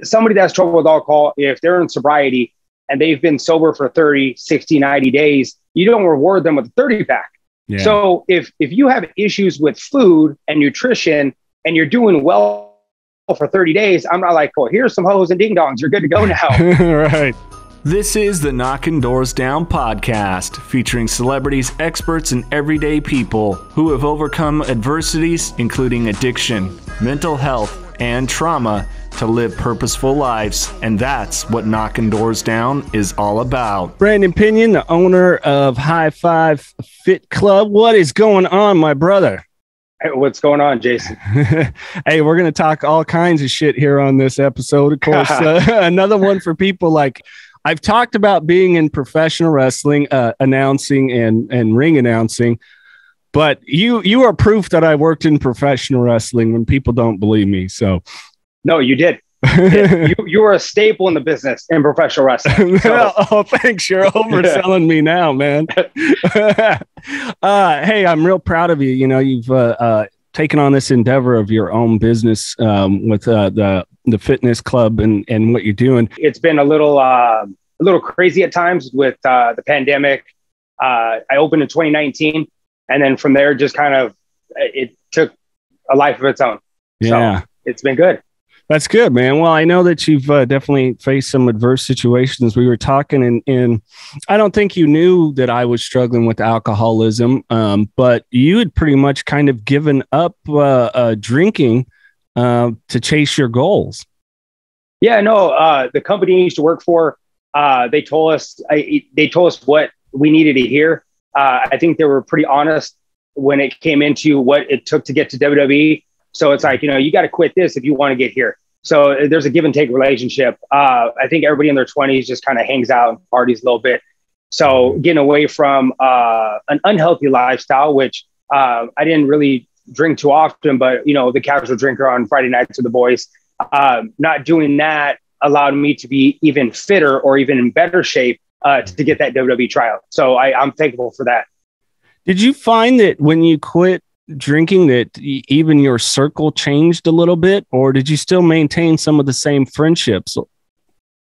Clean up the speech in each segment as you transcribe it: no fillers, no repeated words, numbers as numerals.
somebody that's trouble with alcohol, if they're in sobriety and they've been sober for 30, 60, 90 days, you don't reward them with a 30 pack. Yeah. So if you have issues with food and nutrition and you're doing well for 30 days, I'm not like, well, here's some hoes and ding dongs. You're good to go now. Right. This is the Knocking Doors Down podcast, featuring celebrities, experts, and everyday people who have overcome adversities, including addiction, mental health, and trauma, to live purposeful lives. And that's what Knocking Doors Down is all about. Brandon Pinon, the owner of High Five Fit Club. What is going on, my brother? Hey, what's going on, Jason? Hey, we're going to talk all kinds of shit here on this episode. Of course, another one for people like, I've talked about being in professional wrestling, announcing and ring announcing, but you are proof that I worked in professional wrestling when people don't believe me. So, no, you did. You were a staple in the business in professional wrestling. So. Oh, thanks. You're overselling me now, man. Hey, I'm real proud of you. You know, you've taken on this endeavor of your own business with the fitness club and what you're doing. It's been a little crazy at times with the pandemic. I opened in 2019, and then from there, just kind of it took a life of its own. Yeah, so it's been good. That's good, man. Well, I know that you've definitely faced some adverse situations. We were talking, and I don't think you knew that I was struggling with alcoholism, but you had pretty much kind of given up drinking to chase your goals. Yeah, no. The company I used to work for, they told us what we needed to hear. I think they were pretty honest when it came into what it took to get to WWE. So it's like, you got to quit this if you want to get here. So there's a give and take relationship. I think everybody in their 20s just kind of hangs out and parties a little bit. So getting away from an unhealthy lifestyle, which I didn't really drink too often, but, the casual drinker on Friday nights with the boys, not doing that allowed me to be even fitter or even in better shape to get that WWE tryout. So I'm thankful for that. Did you find that when you quit drinking that even your circle changed a little bit, or did you still maintain some of the same friendships?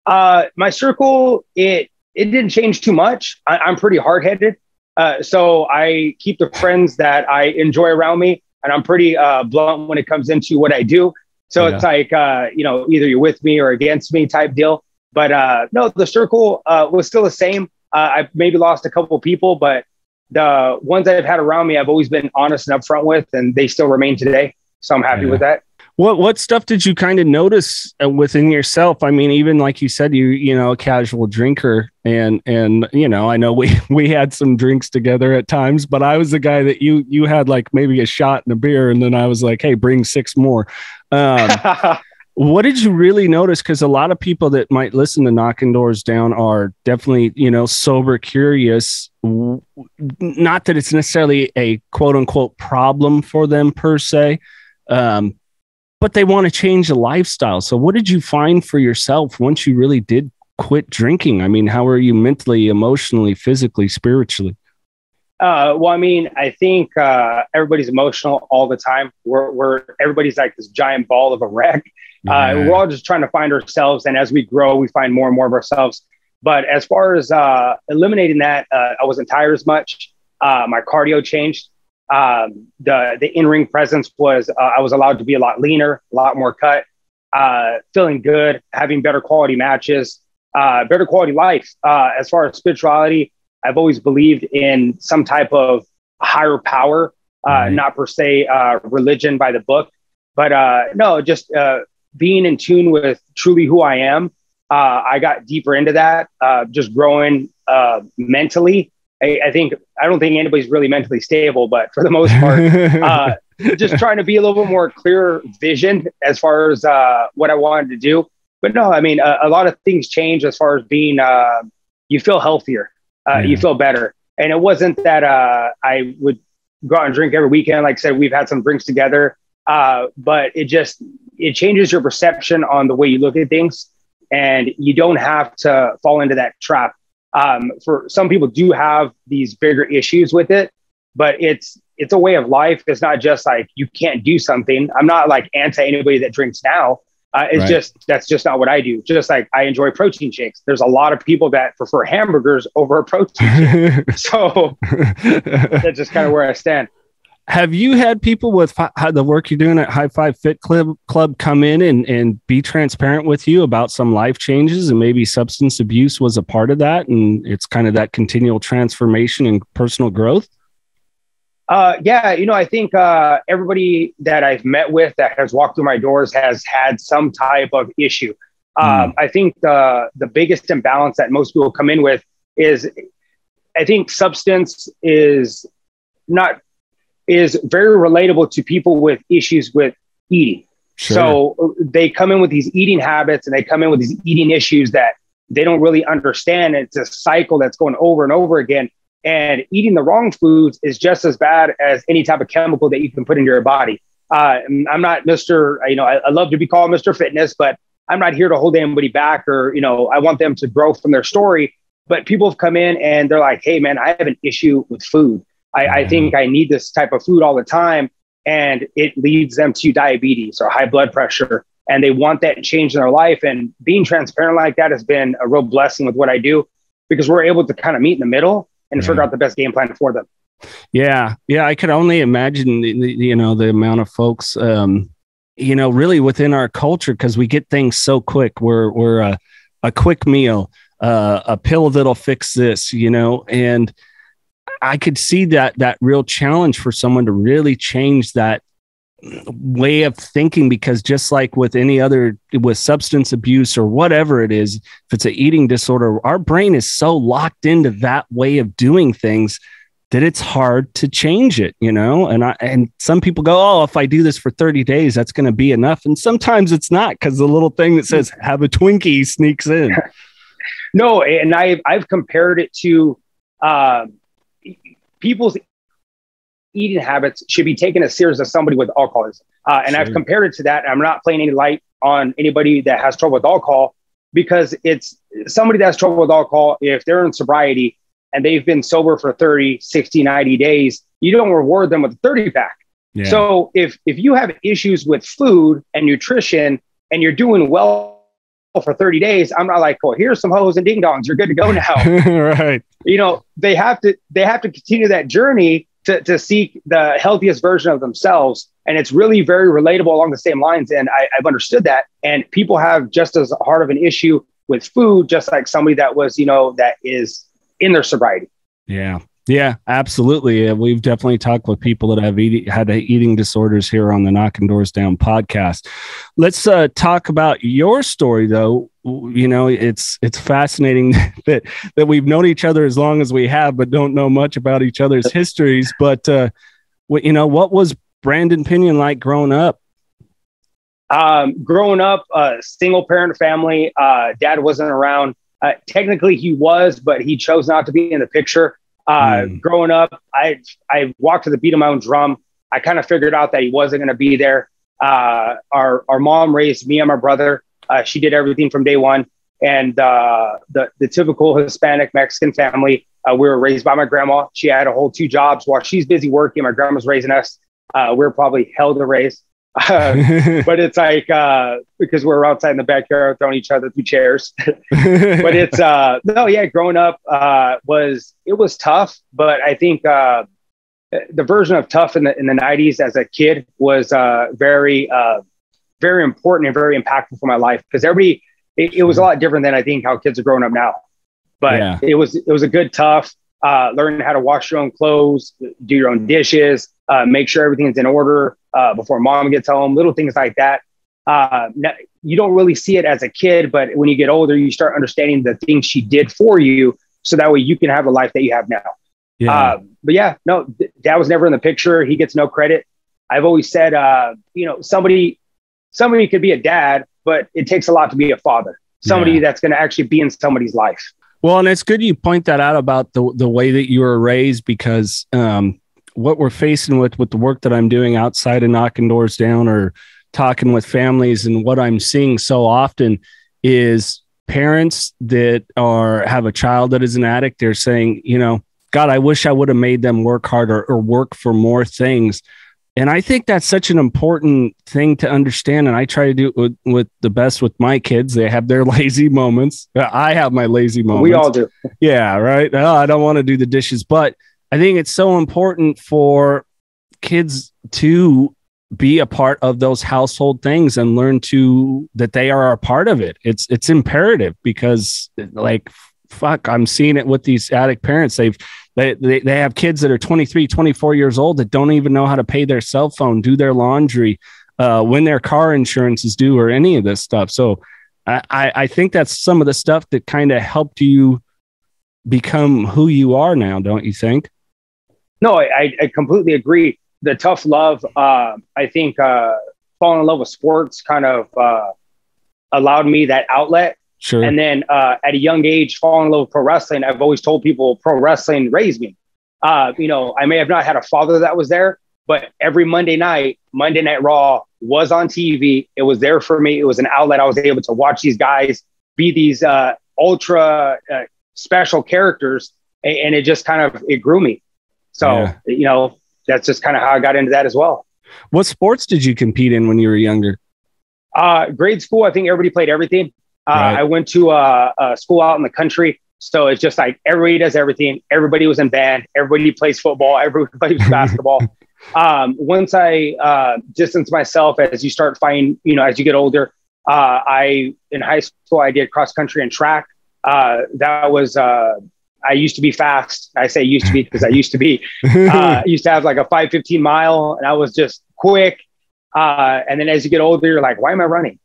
My circle, it didn't change too much. I'm pretty hard-headed. So I keep the friends that I enjoy around me, and I'm pretty blunt when it comes into what I do. So It's like, either you're with me or against me type deal. But no, the circle was still the same. I maybe lost a couple of people, but the ones that I've had around me, I've always been honest and upfront with, and they still remain today. So I'm happy with that. What stuff did you kind of notice within yourself? I mean, even like you said, a casual drinker, and I know we had some drinks together at times, but I was the guy that you had like maybe a shot and a beer, and then I was like, hey, bring 6 more. What did you really notice? Because a lot of people that might listen to Knocking Doors Down are definitely, sober curious. Not that it's necessarily a quote unquote problem for them per se, but they want to change the lifestyle. So what did you find for yourself once you really did quit drinking? I mean, how are you mentally, emotionally, physically, spiritually? Well, I mean, I think everybody's emotional all the time. Everybody's like this giant ball of a wreck. We're all just trying to find ourselves. And as we grow, we find more and more of ourselves. But as far as eliminating that, I wasn't tired as much. My cardio changed. The in-ring presence was, I was allowed to be a lot leaner, a lot more cut, feeling good, having better quality matches, better quality life. As far as spirituality, I've always believed in some type of higher power, not per se religion by the book, but no, just being in tune with truly who I am. I got deeper into that, just growing mentally. I don't think anybody's really mentally stable, but for the most part, just trying to be a little bit more clear vision as far as what I wanted to do. But no, I mean, a lot of things change as far as being, you feel healthier, you feel better. And it wasn't that I would go out and drink every weekend. Like I said, we've had some drinks together, but it changes your perception on the way you look at things. And you don't have to fall into that trap. For some people do have these bigger issues with it, but it's a way of life. It's not just like you can't do something. I'm not like anti anybody that drinks now, That's just not what I do. Just like I enjoy protein shakes. There's a lot of people that prefer hamburgers over a protein shake. So that's just kind of where I stand. Have you had people with the work you're doing at High Five Fit Club come in and be transparent with you about some life changes, and maybe substance abuse was a part of that, and it's kind of that continual transformation and personal growth? Yeah, I think everybody that I've met with that has walked through my doors has had some type of issue. I think the biggest imbalance that most people come in with is, I think substance is very relatable to people with issues with eating. Sure. So they come in with these eating habits, and they come in with these eating issues that they don't really understand. It's a cycle that's going over and over again. And eating the wrong foods is just as bad as any type of chemical that you can put into your body. I'm not Mr. I love to be called Mr. Fitness, but I'm not here to hold anybody back, or, I want them to grow from their story. But people have come in and they're like, hey man, I have an issue with food. I think I need this type of food all the time, and it leads them to diabetes or high blood pressure, and they want that change in their life. And being transparent like that has been a real blessing with what I do, because we're able to kind of meet in the middle and figure out the best game plan for them. Yeah. I could only imagine the amount of folks, really within our culture, because we get things so quick. We're a quick meal, a pill that'll fix this, and I could see that real challenge for someone to really change that way of thinking, because just like with any other, with substance abuse or whatever it is, if it's an eating disorder, our brain is so locked into that way of doing things that it's hard to change it, and some people go, oh, if I do this for 30 days, that's going to be enough. And sometimes it's not, because the little thing that says have a Twinkie sneaks in. No. And I've compared it to, people's eating habits should be taken as serious as somebody with alcoholism. And I've compared it to that. I'm not playing any light on anybody that has trouble with alcohol, because it's somebody that has trouble with alcohol. If they're in sobriety and they've been sober for 30, 60, 90 days, you don't reward them with a 30 pack. Yeah. So if you have issues with food and nutrition and you're doing well for 30 days, I'm not like, well, here's some hoes and ding dongs, you're good to go now. Right. They have to continue that journey to seek the healthiest version of themselves. And it's really very relatable along the same lines. And I've understood that. And people have just as hard of an issue with food, just like somebody that was, that is in their sobriety. Yeah, absolutely. We've definitely talked with people that have had eating disorders here on the Knocking Doors Down podcast. Let's talk about your story, though. It's fascinating that we've known each other as long as we have, but don't know much about each other's histories. But what was Brandon Pinon like growing up? Growing up, single parent family. Dad wasn't around. Technically, he was, but he chose not to be in the picture. Growing up, I walked to the beat of my own drum. I kind of figured out that he wasn't going to be there. Our mom raised me and my brother. She did everything from day one. And the typical Hispanic Mexican family, we were raised by my grandma. She had to hold 2 jobs while she's busy working. My grandma's raising us. We were probably hell to raise. But it's like, because we're outside in the backyard throwing each other through chairs. But it's, growing up it was tough. But I think the version of tough in the 90s as a kid was very important and very impactful for my life, because it was a lot different than I think how kids are growing up now. But it was a good tough, learning how to wash your own clothes, do your own dishes, make sure everything's in order before mom gets home, little things like that. You don't really see it as a kid, but when you get older, you start understanding the things she did for you, so that way you can have the life that you have now. Dad was never in the picture. He gets no credit. I've always said, somebody could be a dad, but it takes a lot to be a father, somebody that's going to actually be in somebody's life. Well, and it's good you point that out about the way that you were raised, because what we're facing with the work that I'm doing outside of Knocking Doors Down or talking with families, and what I'm seeing so often is parents that have a child that is an addict. They're saying, God, I wish I would have made them work harder or work for more things. And I think that's such an important thing to understand. And I try to do it with the best with my kids. They have their lazy moments. I have my lazy moments. We all do. Yeah. Right. Oh, I don't want to do the dishes, but I think it's so important for kids to be a part of those household things and learn that they are a part of it. It's imperative because like, fuck, I'm seeing it with these addict parents. They have kids that are 23, 24 years old that don't even know how to pay their cell phone, do their laundry, when their car insurance is due or any of this stuff. So I think that's some of the stuff that kind of helped you become who you are now. Don't you think? No, I completely agree. The tough love, I think falling in love with sports kind of allowed me that outlet. Sure. And then at a young age, falling in love with pro wrestling. I've always told people pro wrestling raised me. I may have not had a father that was there, but every Monday Night Raw was on TV. It was there for me. It was an outlet. I was able to watch these guys be these ultra special characters. And it just it grew me. So, that's just kind of how I got into that as well. What sports did you compete in when you were younger? Grade school, I think everybody played everything. Right. I went to a school out in the country. So it's just like everybody does everything. Everybody was in band. Everybody plays football. Everybody plays basketball. Once I distanced myself, as you start finding, as you get older, in high school, I did cross country and track. That was, I used to be fast. I say used to be because I used to be. Used to have like a 5:15 mile, and I was just quick. And then as you get older, you're like, why am I running?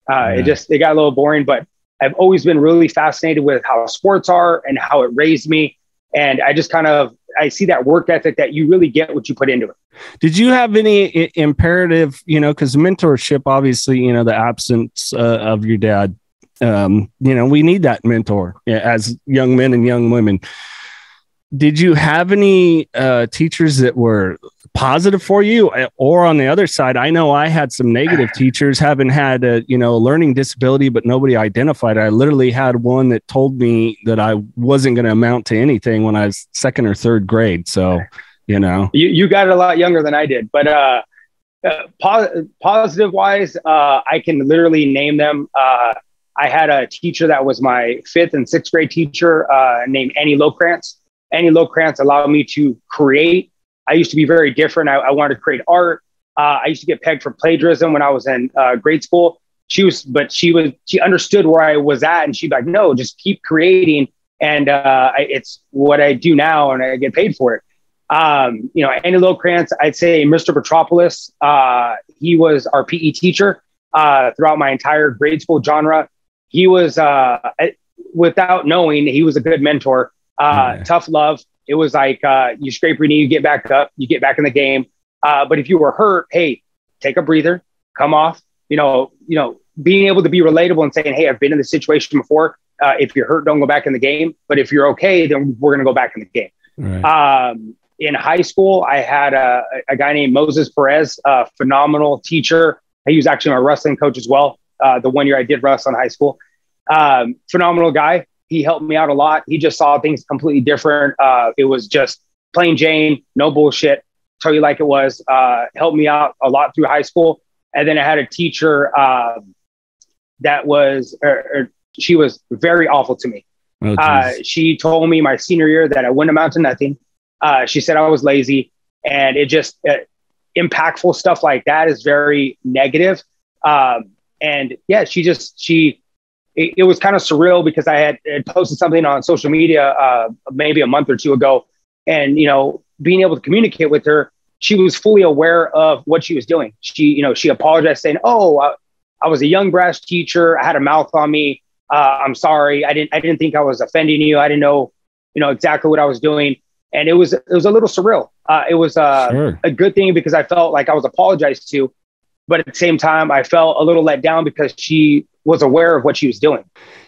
It got a little boring, but I've always been really fascinated with how sports are and how it raised me. And I just I see that work ethic that you really get what you put into it. Did you have any imperative, because mentorship, obviously, the absence of your dad, we need that mentor as young men and young women. Did you have any teachers that were positive for you, or on the other side? I know I had some negative teachers, having had a learning disability, but nobody identified it. I literally had one that told me that I wasn't going to amount to anything when I was second or third grade. So, you got it a lot younger than I did, but positive wise, I can literally name them. I had a teacher that was my 5th and 6th grade teacher named Annie Lockrantz. Annie Lockrantz allowed me to create. I used to be very different. I wanted to create art. I used to get pegged for plagiarism when I was in grade school. She understood where I was at, and she'd be like, no, just keep creating. And it's what I do now, and I get paid for it. Annie Lockrantz, I'd say Mr. Petropoulos, he was our PE teacher throughout my entire grade school genre. He was, without knowing, he was a good mentor. Tough love. It was like, you scrape your knee, you get back up, you get back in the game. But if you were hurt, hey, take a breather, come off, being able to be relatable and saying, hey, I've been in this situation before. If you're hurt, don't go back in the game. But if you're okay, then we're going to go back in the game. Right. In high school, I had a guy named Moses Perez, a phenomenal teacher. He was actually my wrestling coach as well. The 1 year I did wrestle in high school. Phenomenal guy. He helped me out a lot. He just saw things completely different. It was just plain Jane, no bullshit, tell you like it was. Helped me out a lot through high school. And then I had a teacher that was, she was very awful to me. She told me my senior year that I wouldn't amount to nothing. She said I was lazy, and it just impactful stuff like that is very negative. And yeah, it was kind of surreal because I had posted something on social media maybe a month or two ago, and being able to communicate with her, she was fully aware of what she was doing. She apologized, saying, "Oh, I was a young brass teacher. I had a mouth on me. I'm sorry. I didn't think I was offending you. I didn't know, exactly what I was doing." And it was a little surreal. It was a good thing because I felt like I was apologized to, but at the same time, I felt a little let down because she was aware of what she was doing.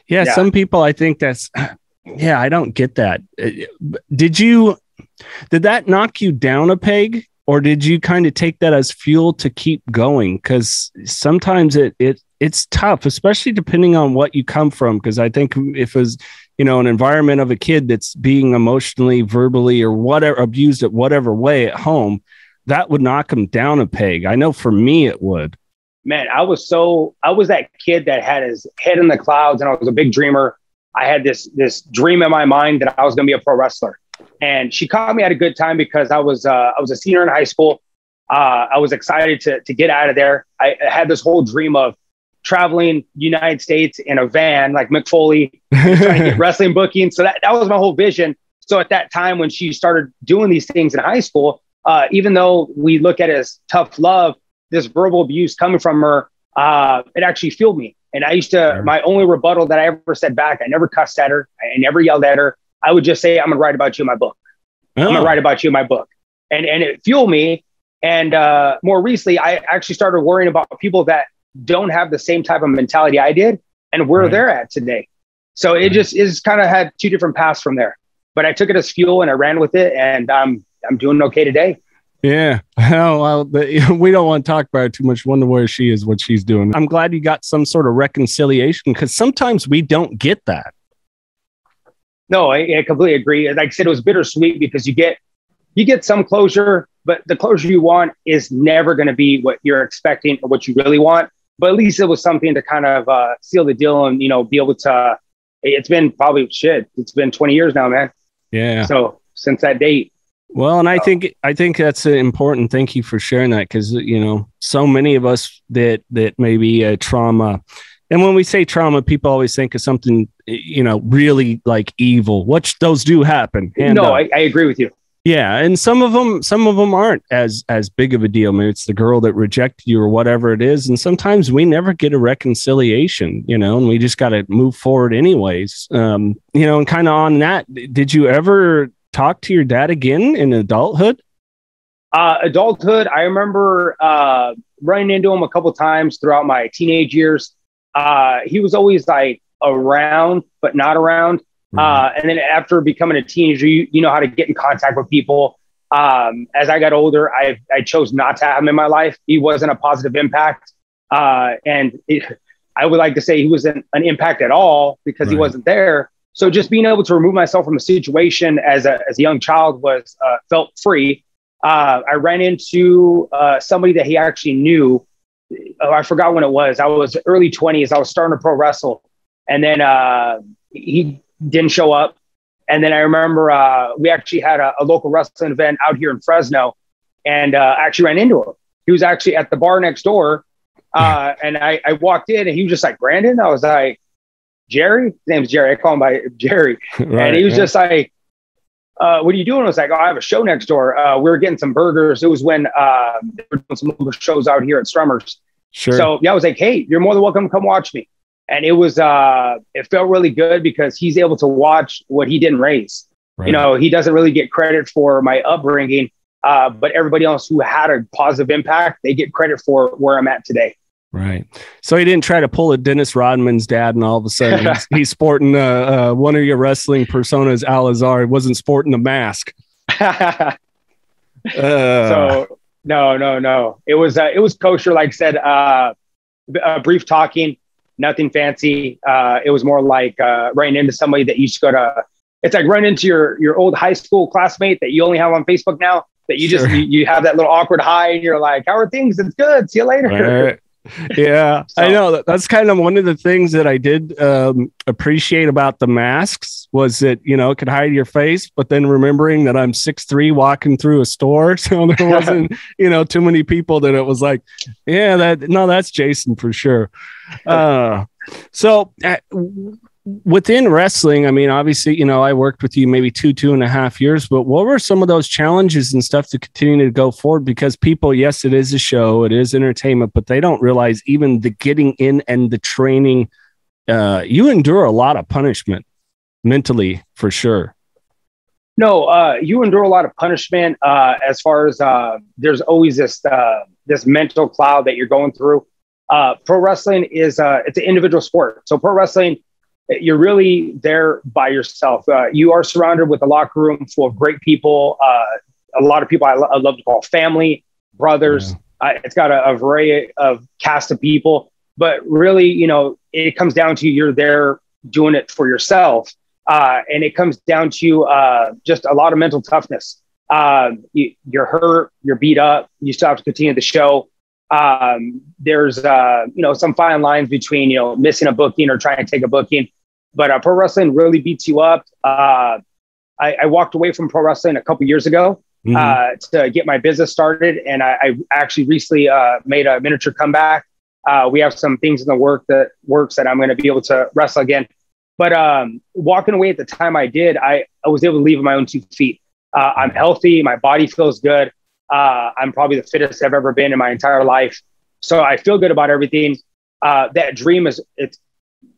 Yeah. Some people, I think I don't get that. Did that knock you down a peg, or did you kind of take that as fuel to keep going? Because sometimes it's tough, especially depending on what you come from. Because I think if it was, an environment of a kid that's being emotionally, verbally, or whatever abused at whatever way at home, that would knock them down a peg. I know for me, it would. Man, I was that kid that had his head in the clouds, and I was a big dreamer. I had this dream in my mind that I was going to be a pro wrestler. And she caught me at a good time because I was a senior in high school. I was excited to get out of there. I had this whole dream of traveling United States in a van like Mick Foley, trying to get wrestling bookings. So that was my whole vision. So at that time, when she started doing these things in high school, even though we look at it as tough love, this verbal abuse coming from her, it actually fueled me. And I used to, my only rebuttal that I ever said back, I never cussed at her. I never yelled at her. I would just say, I'm going to write about you in my book. I'm going to write about you in my book. And it fueled me. And more recently, I actually started worrying about people that don't have the same type of mentality I did and where they're at today. So it just is kind of had two different paths from there. But I took it as fuel and I ran with it. And I'm doing okay today. Yeah. Well, we don't want to talk about it too much. Wonder where she is, what she's doing. I'm glad you got some sort of reconciliation, because sometimes we don't get that. No, I completely agree. Like I said, it was bittersweet because you get some closure, but the closure you want is never going to be what you're expecting or what you really want. But at least it was something to kind of seal the deal and, be able to, it's been probably it's been 20 years now, man. Yeah. So since that date. Well, and I think that's important. Thank you for sharing that, because so many of us that maybe trauma, and when we say trauma, people always think of something really like evil, which those do happen. And, I agree with you. Yeah, and some of them aren't as big of a deal. Maybe it's the girl that rejected you or whatever it is, and sometimes we never get a reconciliation, and we just got to move forward anyways. And kind of on that, did you ever talk to your dad again in adulthood? Adulthood, I remember running into him a couple times throughout my teenage years. He was always like around, but not around. And then after becoming a teenager, you know how to get in contact with people. As I got older, I chose not to have him in my life. He wasn't a positive impact. I would like to say he wasn't an impact at all because he wasn't there. So just being able to remove myself from a situation as a young child felt free. I ran into somebody that he actually knew. I forgot when it was. I was early 20s. I was starting to pro wrestle. And then he didn't show up. And then I remember we actually had a local wrestling event out here in Fresno. And I actually ran into him. He was actually at the bar next door. And I walked in and he was just like, Brandon? I was like, Jerry? His name's Jerry. I call him by Jerry. And he was just like, what are you doing? I was like, I have a show next door. We were getting some burgers. It was when they were doing some little shows out here at Strummer's. Sure. So I was like, hey, you're more than welcome to come watch me. And it was, it felt really good because he's able to watch what he didn't raise. Right. He doesn't really get credit for my upbringing, but everybody else who had a positive impact, they get credit for where I'm at today. Right. So he didn't try to pull a Dennis Rodman's dad and all of a sudden he's sporting one of your wrestling personas, Al-Azhar. He wasn't sporting a mask. So no. It was kosher. Like I said, a brief talking, nothing fancy. It was more like running into somebody that you just go to. It's like running into your old high school classmate that you only have on Facebook now. That you just you have that little awkward hi and you're like, how are things? It's good. See you later. Right. Yeah, so, I know that's kind of one of the things that I did appreciate about the masks was that, it could hide your face, but then remembering that I'm 6'3" walking through a store. So there wasn't, too many people that it was like, that's Jason for sure. So within wrestling, I mean, obviously, I worked with you maybe 2.5 years, but what were some of those challenges and stuff to continue to go forward? Because people, yes, it is a show, it is entertainment, but they don't realize even the getting in and the training, you endure a lot of punishment mentally for sure. No, you endure a lot of punishment as far as there's always this mental cloud that you're going through. Pro wrestling is it's an individual sport. So pro wrestling, you're really there by yourself. You are surrounded with a locker room full of great people. A lot of people I love to call family, brothers. Yeah. It's got a variety of cast of people, but really, it comes down to you're there doing it for yourself. And it comes down to just a lot of mental toughness. You're hurt, you're beat up, you still have to continue the show. There's, some fine lines between, missing a booking or trying to take a booking, but pro wrestling really beats you up. I walked away from pro wrestling a couple years ago to get my business started. And I actually recently made a miniature comeback. We have some things in the works that I'm going to be able to wrestle again. But walking away at the time I did, I was able to leave on my own 2 feet. I'm healthy. My body feels good. I'm probably the fittest I've ever been in my entire life. So I feel good about everything. That dream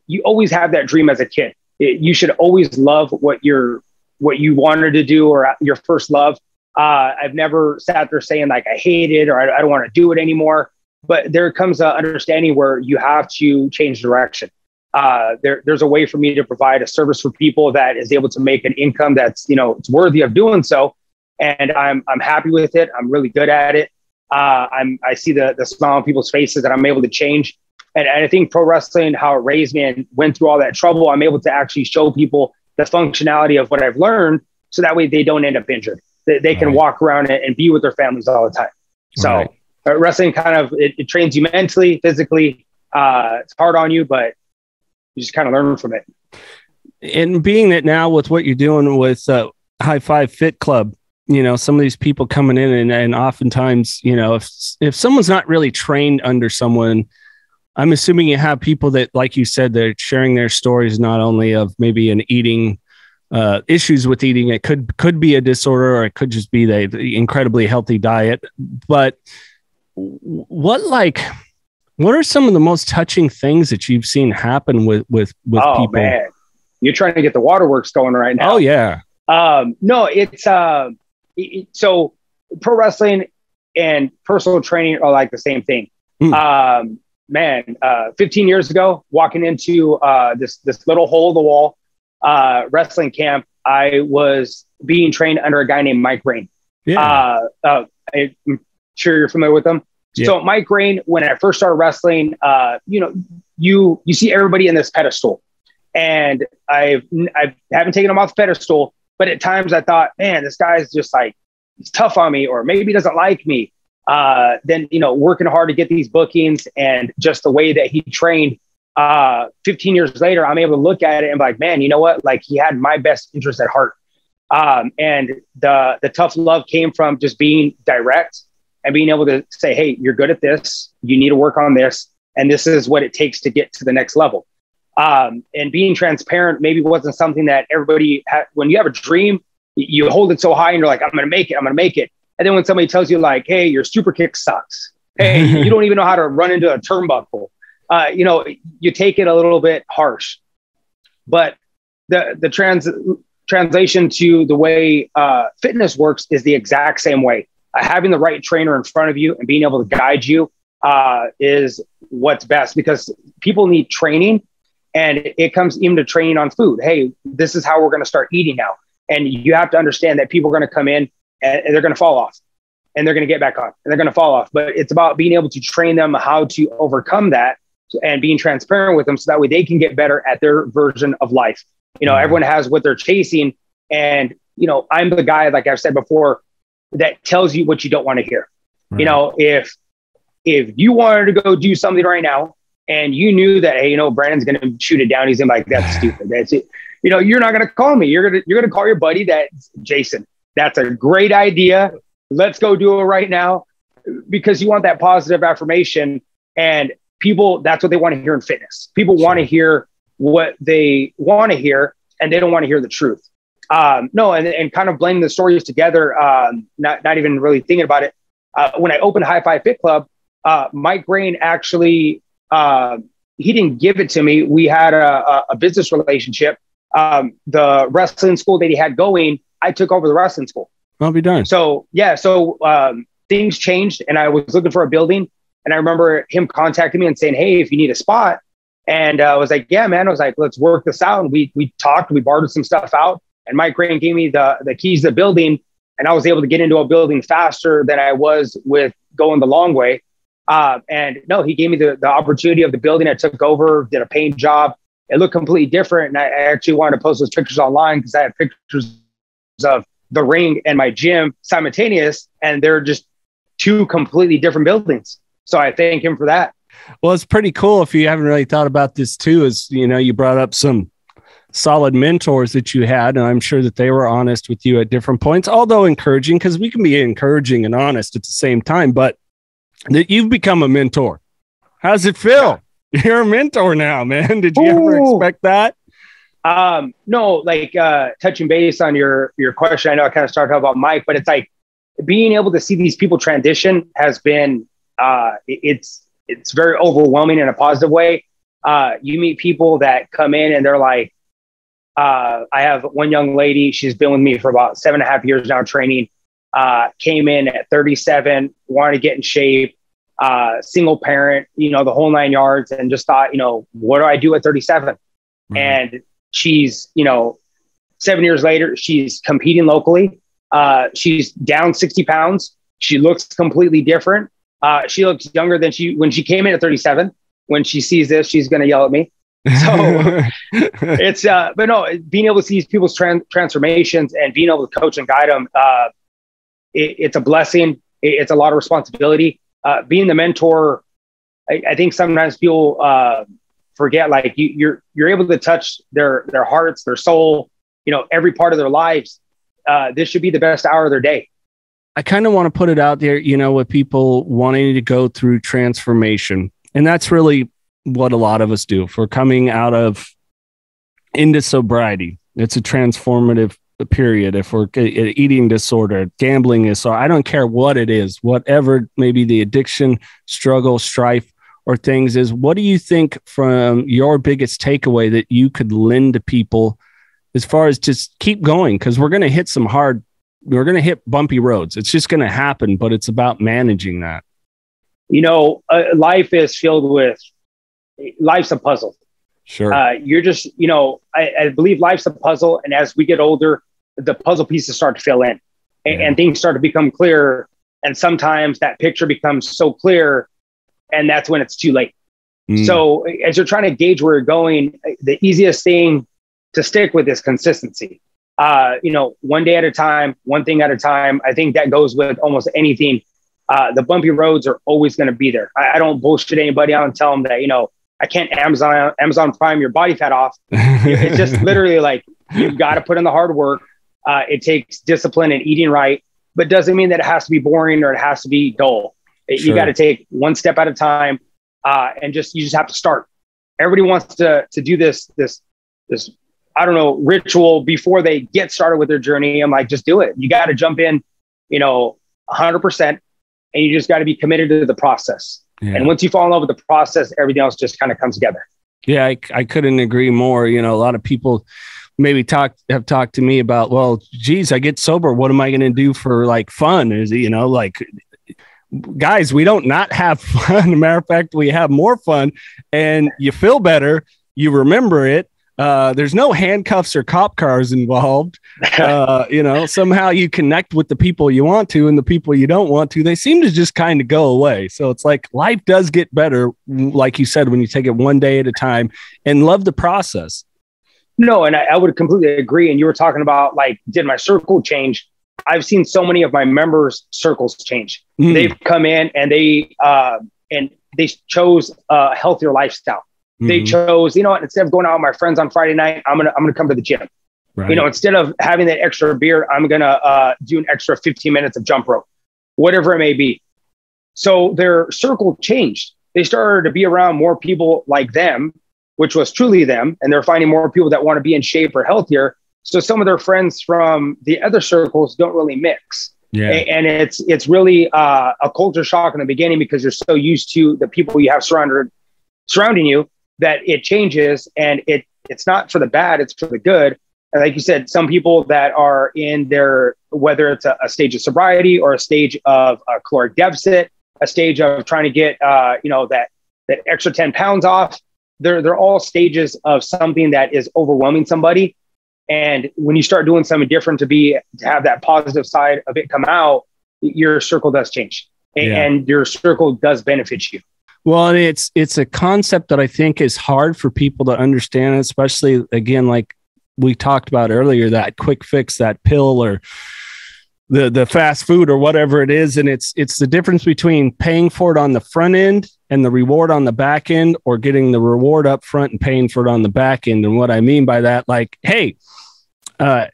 you always have that dream as a kid. You should always love what you wanted to do or your first love. I've never sat there saying like, I hate it or I don't want to do it anymore. But there comes an understanding where you have to change direction. There's a way for me to provide a service for people that is able to make an income that's, it's worthy of doing so. And I'm happy with it. I'm really good at it. I see the smile on people's faces that I'm able to change. And I think pro wrestling, how it raised me and went through all that trouble, I'm able to actually show people the functionality of what I've learned. So that way they don't end up injured. They can walk around and be with their families all the time. So wrestling kind of, it trains you mentally, physically. It's hard on you, but you just kind of learn from it. And being that now with what you're doing with High Five Fit Club, some of these people coming in and oftentimes, if someone's not really trained under someone, I'm assuming you have people that, like you said, they're sharing their stories, not only of maybe an eating issues with eating. It could be a disorder, or it could just be the incredibly healthy diet. But what are some of the most touching things that you've seen happen with people? Man, you're trying to get the waterworks going right now. Oh yeah. No, it's so pro wrestling and personal training are like the same thing. 15 years ago, walking into this little hole in the wall wrestling camp, I was being trained under a guy named Mike Rain. Yeah. I'm sure you're familiar with him. Yeah. So Mike Rain, when I first started wrestling, you see everybody in this pedestal, and I haven't taken him off the pedestal, but at times I thought, man, this guy's just like, he's tough on me, or maybe he doesn't like me. Then, working hard to get these bookings and just the way that he trained, 15 years later, I'm able to look at it and be like, man, you know what? Like, he had my best interest at heart. And the tough love came from just being direct and being able to say, hey, you're good at this. You need to work on this. And this is what it takes to get to the next level. And being transparent maybe wasn't something that everybody had. When you have a dream, you hold it so high and you're like, I'm going to make it. I'm going to make it. And then when somebody tells you like, hey, your super kick sucks. Hey, you don't even know how to run into a turnbuckle. You take it a little bit harsh. But the translation to the way fitness works is the exact same way. Having the right trainer in front of you and being able to guide you is what's best, because people need training, and it comes even to training on food. Hey, this is how we're going to start eating now. And you have to understand that people are going to come in and they're going to fall off, and they're going to get back on, and they're going to fall off. But it's about being able to train them how to overcome that and being transparent with them, so that way they can get better at their version of life. Everyone has what they're chasing. And, I'm the guy, like I've said before, that tells you what you don't want to hear. Right. If you wanted to go do something right now and you knew that, hey, Brandon's going to shoot it down, he's going to be like, that's stupid. That's it. You're not going to call me. You're going to call your buddy Jason. That's a great idea. Let's go do it right now, because you want that positive affirmation. And people, that's what they want to hear in fitness. People want to hear what they want to hear, and they don't want to hear the truth. And kind of blending the stories together, not even really thinking about it. When I opened High Five Fit Club, Mike Rain actually, he didn't give it to me. We had a business relationship. The wrestling school that he had going, I took over the wrestling school. I'll be darned. So things changed, and I was looking for a building, and I remember him contacting me and saying, hey, if you need a spot. And I was like, yeah, man. I was like, let's work this out. And we talked, we bartered some stuff out, and Mike Rain gave me the keys to the building, and I was able to get into a building faster than I was with going the long way. He gave me the opportunity of the building. I took over, did a paint job. It looked completely different. And I actually wanted to post those pictures online, because I had pictures of the ring and my gym simultaneous, and they're just two completely different buildings. So I thank him for that. Well, it's pretty cool. If you haven't really thought about this too, is, you know, you brought up some solid mentors that you had, and I'm sure that they were honest with you at different points, although encouraging, because we can be encouraging and honest at the same time, but that you've become a mentor. How does it feel? You're a mentor now, man. Did you ever expect that? No, like touching base on your question, I know I kind of started talking about Mike, but it's like being able to see these people transition has been, it's very overwhelming in a positive way. You meet people that come in and they're like, I have one young lady, she's been with me for about 7.5 years now training, came in at 37, wanted to get in shape, single parent, you know, the whole 9 yards, and just thought, you know, what do I do at 37? Mm-hmm. And she's, you know, 7 years later, she's competing locally. She's down 60 pounds. She looks completely different. She looks younger than when she came in at 37. When she sees this, she's going to yell at me. So it's, but no, being able to see these people's transformations and being able to coach and guide them, it's a blessing. It's a lot of responsibility. Being the mentor, I think sometimes people forget, like you're able to touch their hearts, their soul, you know, every part of their lives. This should be the best hour of their day. I kind of want to put it out there, you know, with people wanting to go through transformation. And that's really what a lot of us do. If we're coming out of into sobriety, it's a transformative period. If we're eating disorder, gambling disorder, I don't care what it is, whatever maybe the addiction, struggle, strife, or things is, what do you think from your biggest takeaway that you could lend to people as far as just keep going? Because we're going to hit we're going to hit bumpy roads. It's just going to happen, but it's about managing that. You know, life is filled with, life's a puzzle. Sure. You're just, you know, I believe life's a puzzle. And as we get older, the puzzle pieces start to fill in and things start to become clearer. And sometimes that picture becomes so clear, and that's when it's too late. So as you're trying to gauge where you're going, the easiest thing to stick with is consistency. You know, one day at a time, one thing at a time. I think that goes with almost anything. The bumpy roads are always going to be there. I don't bullshit anybody out and tell them that, you know, I can't Amazon Prime your body fat off. It's just literally like, you've got to put in the hard work. It takes discipline and eating right, but doesn't mean that it has to be boring or it has to be dull. Sure. You got to take one step at a time, and you just have to start. Everybody wants to do this, I don't know, ritual before they get started with their journey. I'm like, just do it. You got to jump in, you know, 100%, and you just got to be committed to the process. Yeah. And once you fall in love with the process, everything else just kind of comes together. Yeah, I couldn't agree more. You know, a lot of people maybe have talked to me about, well, geez, I get sober. What am I going to do for like fun? Is, you know, like, guys, we don't not have fun. As a matter of fact, we have more fun, and you feel better. You remember it. There's no handcuffs or cop cars involved. You know, somehow you connect with the people you want to, and the people you don't want to, they seem to just kind of go away. So it's like life does get better, like you said, when you take it one day at a time and love the process. No, and I would completely agree. And you were talking about, like, did my circle change? I've seen so many of my members' circles change. They've come in and they chose a healthier lifestyle. They chose, you know, instead of going out with my friends on Friday night, I'm gonna come to the gym. Right. You know, instead of having that extra beer, I'm gonna do an extra 15 minutes of jump rope, whatever it may be. So their circle changed. They started to be around more people like them, which was truly them, and they're finding more people that want to be in shape or healthier. So some of their friends from the other circles don't really mix. Yeah. And it's really a culture shock in the beginning, because you're so used to the people you have surrounding you, that it changes, and it's not for the bad, it's for the good. And like you said, some people that are in their, whether it's a stage of sobriety or a stage of a caloric deficit, a stage of trying to get, you know, that extra 10 pounds off, they're all stages of something that is overwhelming somebody. And when you start doing something different to have that positive side of it come out, your circle does change, and your circle does benefit you. Well, it's a concept that I think is hard for people to understand, especially, again, like we talked about earlier, that quick fix, that pill, or the fast food or whatever it is. And it's the difference between paying for it on the front end and the reward on the back end, or getting the reward up front and paying for it on the back end. And what I mean by that, like, hey,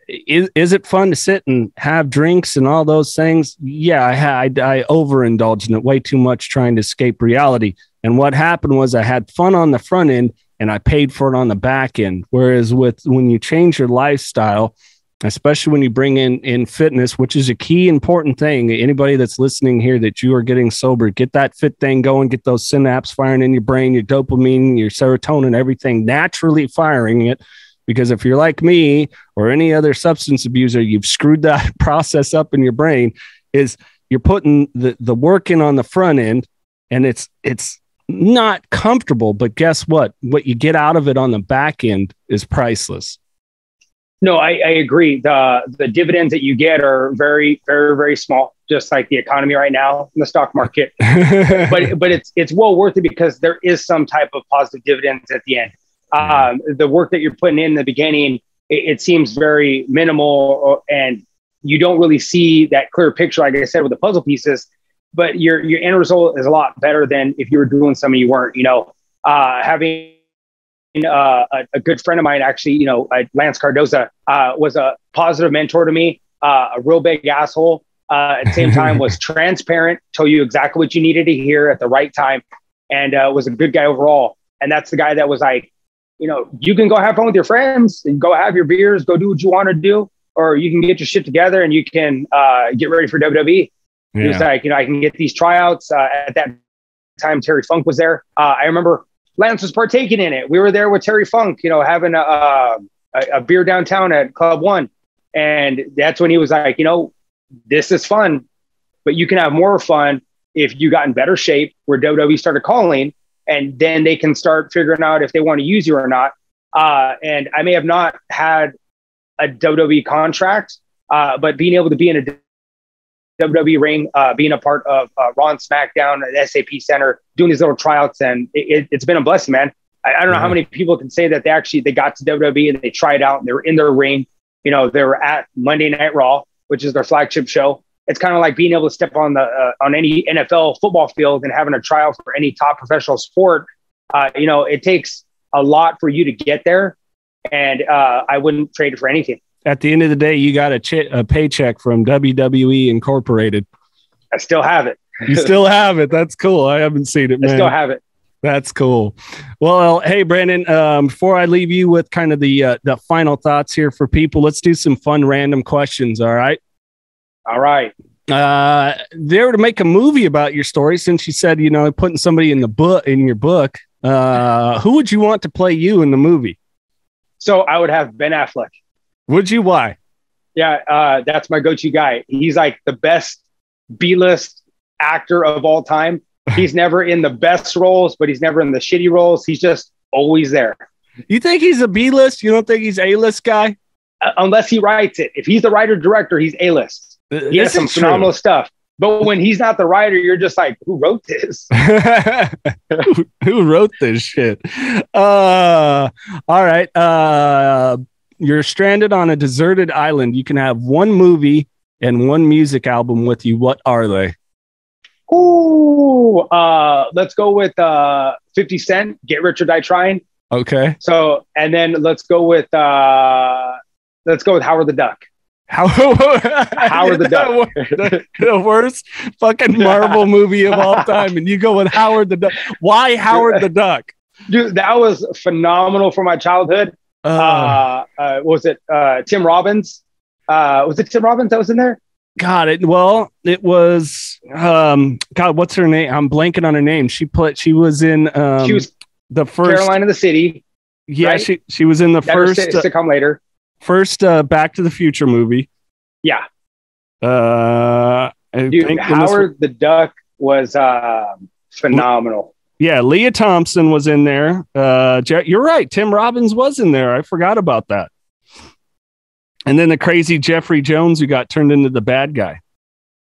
is it fun to sit and have drinks and all those things? Yeah, I overindulged in it way too much, trying to escape reality. And what happened was I had fun on the front end and I paid for it on the back end. Whereas when you change your lifestyle, especially when you bring in fitness, which is a key important thing. Anybody that's listening here that you are getting sober, get that fit thing going, get those synapses firing in your brain, your dopamine, your serotonin, everything naturally firing it. Because if you're like me or any other substance abuser, you've screwed that process up in your brain. Is you're putting the work in on the front end, and it's not comfortable, but guess what? What you get out of it on the back end is priceless. No, I agree. The dividends that you get are very, very, very small, just like the economy right now in the stock market. but it's well worth it because there is some type of positive dividends at the end. The work that you're putting in the beginning, it seems very minimal, and you don't really see that clear picture, like I said, with the puzzle pieces, but your end result is a lot better than if you were doing something you weren't. Having a good friend of mine, actually, Lance Cardoza, was a positive mentor to me, a real big asshole. At the same time, was transparent, told you exactly what you needed to hear at the right time, and was a good guy overall. And that's the guy that was like, you can go have fun with your friends and go have your beers, go do what you want to do, or you can get your shit together and you can get ready for WWE. Yeah. He was like, I can get these tryouts. At that time, Terry Funk was there. I remember Lance was partaking in it. We were there with Terry Funk, having a beer downtown at Club One. And that's when he was like, this is fun, but you can have more fun if you got in better shape, where WWE started calling, and then they can start figuring out if they want to use you or not. And I may have not had a WWE contract, but being able to be in a WWE ring, being a part of Raw and SmackDown at SAP Center, doing these little tryouts, and it's been a blessing, man. I don't know how many people can say that they got to WWE and they tried out and they were in their ring. They were at Monday Night Raw, which is their flagship show. It's kind of like being able to step on any NFL football field and having a tryout for any top professional sport. It takes a lot for you to get there, and I wouldn't trade it for anything. At the end of the day, you got a paycheck from WWE Incorporated. I still have it. You still have it. That's cool. I haven't seen it, man. I still have it. That's cool. Well, hey, Brandon, before I leave you with kind of the final thoughts here for people, let's do some fun random questions. All right. All right. They were to make a movie about your story, since you said, putting somebody in your book, who would you want to play you in the movie? So I would have Ben Affleck. Would you? Why? Yeah. That's my go-to guy. He's like the best B-list actor of all time. He's never in the best roles, but he's never in the shitty roles. He's just always there. You think he's a B-list? You don't think he's A-list guy? Unless he writes it. If he's the writer-director, he's A-list. He has some phenomenal stuff. But when he's not the writer, you're just like, who wrote this? Who wrote this shit? All right. You're stranded on a deserted island. You can have one movie and one music album with you. What are they? Ooh, let's go with 50 Cent, Get Rich or Die Trying. Okay. So, and then let's go with Howard the Duck. Howard the Duck. The worst fucking Marvel movie of all time. And you go with Howard the Duck. Why Howard the Duck? Dude, that was phenomenal for my childhood. Was it Tim Robbins? Was it Tim Robbins that was in there? God, it was God, what's her name? I'm blanking on her name. She was in she was the first Caroline in the City. Yeah, right? she was in the first sitcom later. First Back to the Future movie. Yeah. Dude, Howard the Duck was phenomenal. Yeah, Leah Thompson was in there. You're right. Tim Robbins was in there. I forgot about that. And then the crazy Jeffrey Jones who got turned into the bad guy.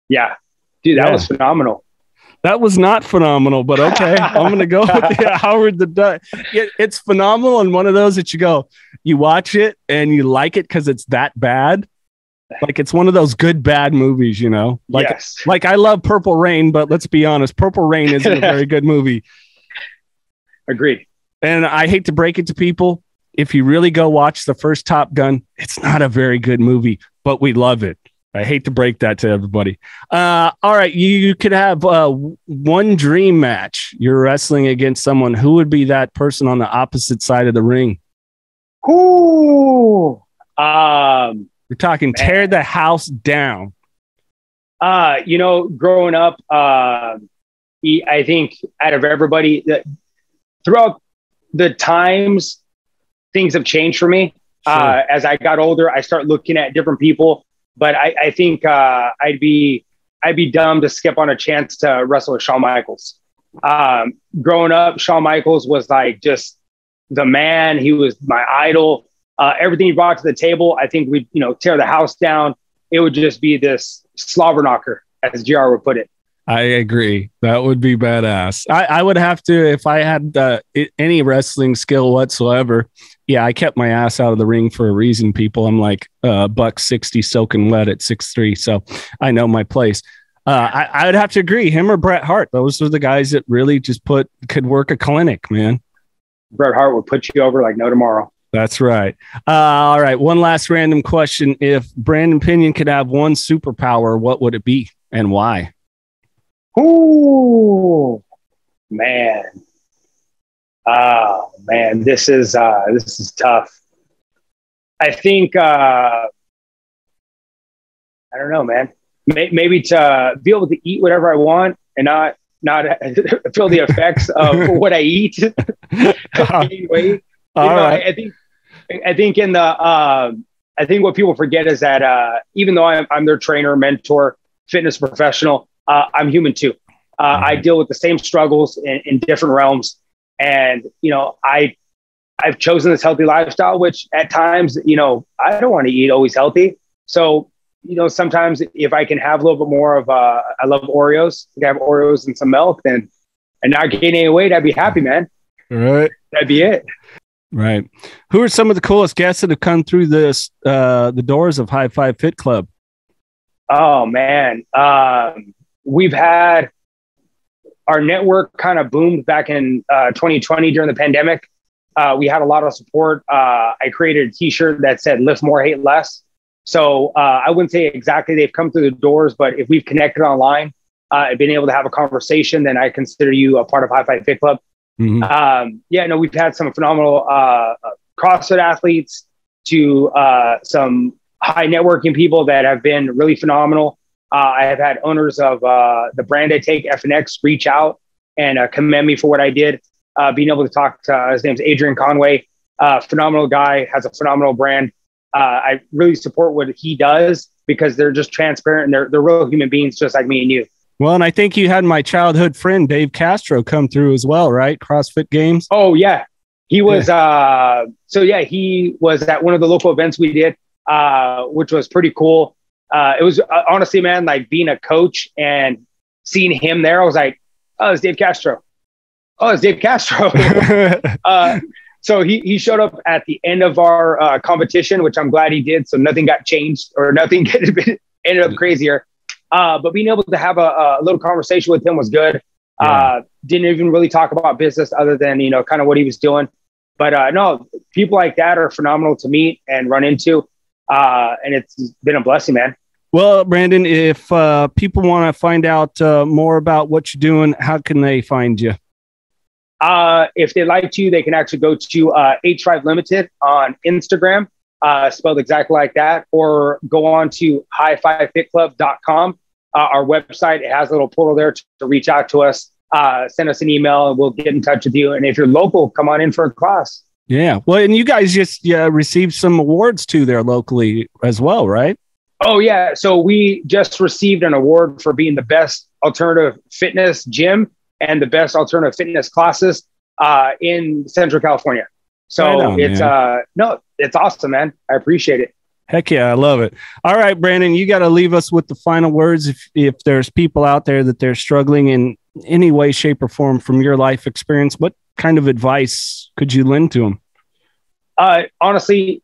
Yeah. Dude, that was phenomenal. That was not phenomenal, but okay. I'm going to go with Howard the Duck. It's phenomenal. And one of those that you watch it and you like it because it's that bad. Like it's one of those good, bad movies, you know, like I love Purple Rain, but let's be honest, Purple Rain isn't a very good movie. Agreed. And I hate to break it to people. If you really go watch the first Top Gun, it's not a very good movie, but we love it. I hate to break that to everybody. All right. You could have one dream match. You're wrestling against someone. Who would be that person on the opposite side of the ring? Ooh. We're talking tear the house down. Growing up, I think out of everybody throughout the times, things have changed for me. Sure. As I got older, I start looking at different people, but I think I'd be dumb to skip on a chance to wrestle with Shawn Michaels. Growing up, Shawn Michaels was like just the man. He was my idol. Everything he brought to the table, I think we'd, tear the house down. It would just be this slobber knocker, as JR would put it. I agree. That would be badass. I would have to, if I had any wrestling skill whatsoever. Yeah, I kept my ass out of the ring for a reason, people. I'm like $160 soaking wet at 6'3", so I know my place. I would have to agree. Him or Bret Hart. Those are the guys that really just could work a clinic, man. Bret Hart would put you over like no tomorrow. That's right. All right. One last random question. If Brandon Pinon could have one superpower, what would it be and why? Ooh, man. Oh, man. This is tough. I think, I don't know, man. Maybe to be able to eat whatever I want and not feel the effects of what I eat. Anyway, right. I think in the I think what people forget is that even though I'm their trainer, mentor, fitness professional, I'm human too. I deal with the same struggles in different realms, and I've chosen this healthy lifestyle, which at times I don't want to eat always healthy. So sometimes if I can have a little bit more of I love Oreos. I can have Oreos and some milk, and not gain any weight, I'd be happy, man. Right, that'd be it. Right. Who are some of the coolest guests that have come through the doors of High Five Fit Club? Oh, man. We've had our network kind of boomed back in 2020 during the pandemic. We had a lot of support. I created a t-shirt that said lift more, hate less. So I wouldn't say exactly they've come through the doors, but if we've connected online and been able to have a conversation, then I consider you a part of High Five Fit Club. Mm-hmm. We've had some phenomenal CrossFit athletes to some high networking people that have been really phenomenal. I have had owners of the brand I take, FNX, reach out and commend me for what I did. Being able to talk to his name's Adrian Conway, phenomenal guy, has a phenomenal brand. I really support what he does because they're just transparent and they're real human beings just like me and you. Well, and I think you had my childhood friend, Dave Castro, come through as well, right? CrossFit Games. Oh, yeah. He was, he was at one of the local events we did, which was pretty cool. It was honestly, man, like being a coach and seeing him there, I was like, oh, it's Dave Castro. Oh, it's Dave Castro. So he showed up at the end of our competition, which I'm glad he did. So nothing got changed or nothing ended up crazier. But being able to have a little conversation with him was good. Yeah. Didn't even really talk about business other than, kind of what he was doing. But no, people like that are phenomenal to meet and run into. And it's been a blessing, man. Well, Brandon, if people want to find out more about what you're doing, how can they find you? If they'd like to, they can actually go to H5 Limited on Instagram. Spelled exactly like that, or go on to high5fitclub.com. Our website, it has a little portal there to reach out to us, send us an email and we'll get in touch with you. And if you're local, come on in for a class. Yeah. Well, and you guys just received some awards too there locally as well, right? Oh yeah. So we just received an award for being the best alternative fitness gym and the best alternative fitness classes in Central California. So right on, it's awesome, man. I appreciate it. Heck yeah, I love it. All right, Brandon, you got to leave us with the final words. If there's people out there that they're struggling in any way, shape, or form from your life experience, what kind of advice could you lend to them? Honestly,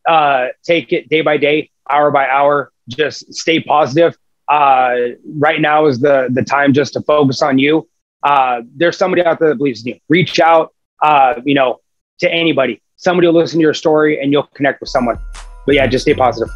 take it day by day. hour by hour. Just stay positive. Right now is the time just to focus on you. There's somebody out there that believes in you. Reach out, to anybody. Somebody will listen to your story and you'll connect with someone. But yeah, just stay positive.